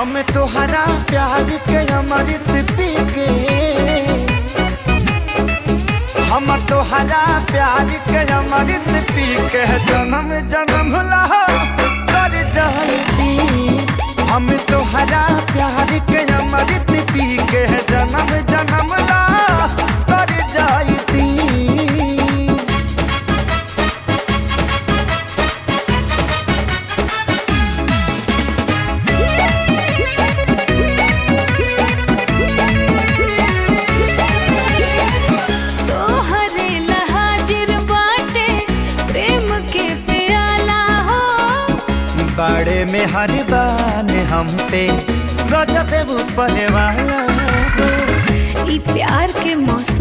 हम तोहरा प्यार के अमृत पी के, हम तोहरा प्यार के अमृत पी के जन्म जन्म ला कर जाती। हम तोहरा प्यार के अमृत पी के जन्म जन्म ला कर जाती। बाड़े में हर बान हम पे गजब ऊपर वाला, ई प्यार के मौसम